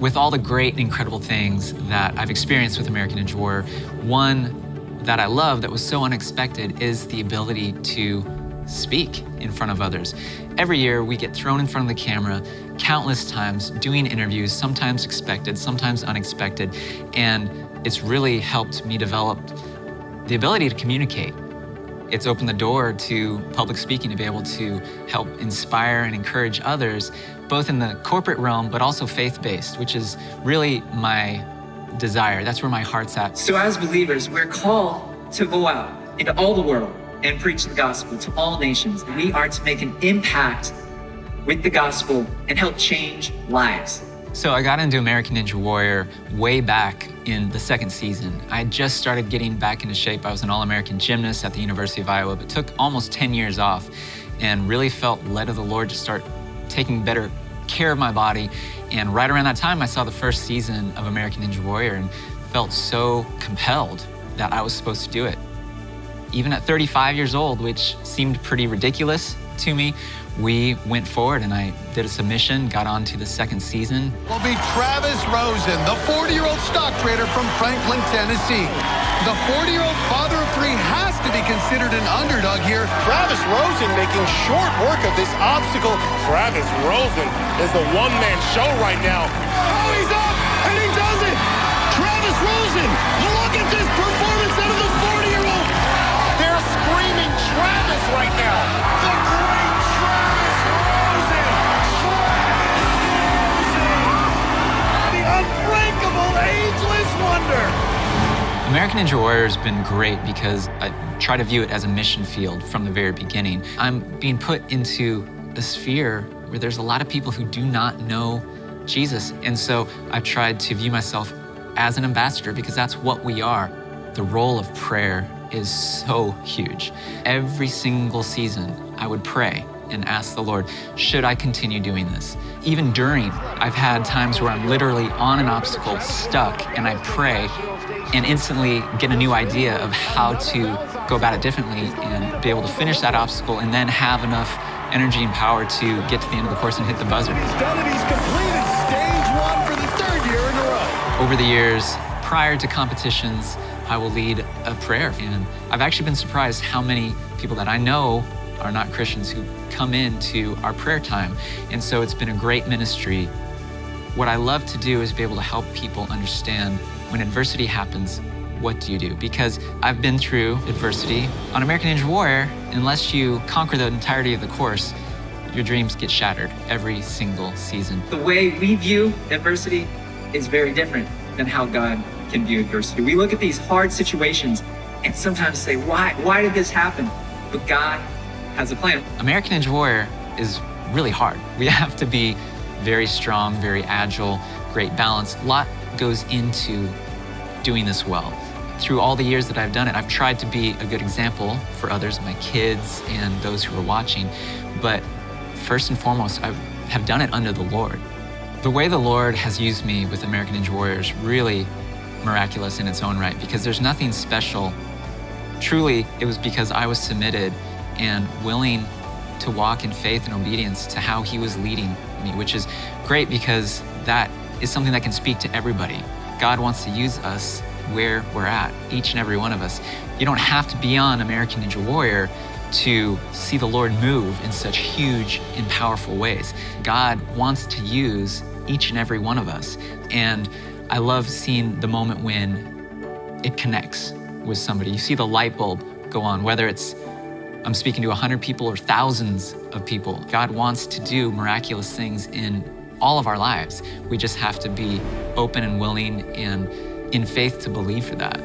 With all the great, incredible things that I've experienced with American Ninja Warrior, one that I love that was so unexpected is the ability to speak in front of others. Every year we get thrown in front of the camera countless times doing interviews, sometimes expected, sometimes unexpected, and it's really helped me develop the ability to communicate. It's opened the door to public speaking, to be able to help inspire and encourage others, both in the corporate realm, but also faith-based, which is really my desire. That's where my heart's at. So as believers, we're called to go out into all the world and preach the gospel to all nations. We are to make an impact with the gospel and help change lives. So I got into American Ninja Warrior way back in the second season. I had just started getting back into shape. I was an All-American gymnast at the University of Iowa, but took almost 10 years off and really felt led of the Lord to start taking better care of my body. And right around that time, I saw the first season of American Ninja Warrior and felt so compelled that I was supposed to do it. Even at 35 years old, which seemed pretty ridiculous to me, we went forward and I did a submission, got on to the second season. Will be Travis Rosen, the 40-year-old stock trader from Franklin, Tennessee. The 40-year-old father of three has to be considered an underdog here. Travis Rosen making short work of this obstacle. Travis Rosen is the one-man show right now. Oh, he's up, and he does it! Travis Rosen, look at this performance out of the 40-year-old! They're screaming Travis right now. The great Travis Rosen! Travis Rosen! The unbreakable ageless wonder! American Ninja Warrior has been great because I try to view it as a mission field from the very beginning. I'm being put into a sphere where there's a lot of people who do not know Jesus. And so I've tried to view myself as an ambassador because that's what we are. The role of prayer is so huge. Every single season, I would pray and ask the Lord, should I continue doing this? Even during, I've had times where I'm literally on an obstacle, stuck, and I pray and instantly get a new idea of how to go about it differently and be able to finish that obstacle and then have enough energy and power to get to the end of the course and hit the buzzer. He's done it, he's completed stage one for the third year in a row. Over the years, prior to competitions, I will lead a prayer. And I've actually been surprised how many people that I know are not Christians who come into our prayer time. And so it's been a great ministry. What I love to do is be able to help people understand when adversity happens, what do you do? Because I've been through adversity. On American Ninja Warrior, unless you conquer the entirety of the course, your dreams get shattered every single season. The way we view adversity is very different than how God can view adversity. We look at these hard situations and sometimes say, why did this happen? But God has a plan. American Ninja Warrior is really hard. We have to be very strong, very agile, great balance. A lot goes into doing this well. Through all the years that I've done it, I've tried to be a good example for others, my kids and those who are watching. But first and foremost, I have done it under the Lord. The way the Lord has used me with American Ninja Warrior is really miraculous in its own right, because there's nothing special. Truly, it was because I was submitted and willing to walk in faith and obedience to how He was leading me, which is great because that is something that can speak to everybody. God wants to use us where we're at, each and every one of us. You don't have to be on American Ninja Warrior to see the Lord move in such huge and powerful ways. God wants to use each and every one of us. And I love seeing the moment when it connects with somebody. You see the light bulb go on, whether it's I'm speaking to 100 people or thousands of people. God wants to do miraculous things in all of our lives. We just have to be open and willing and in faith to believe for that.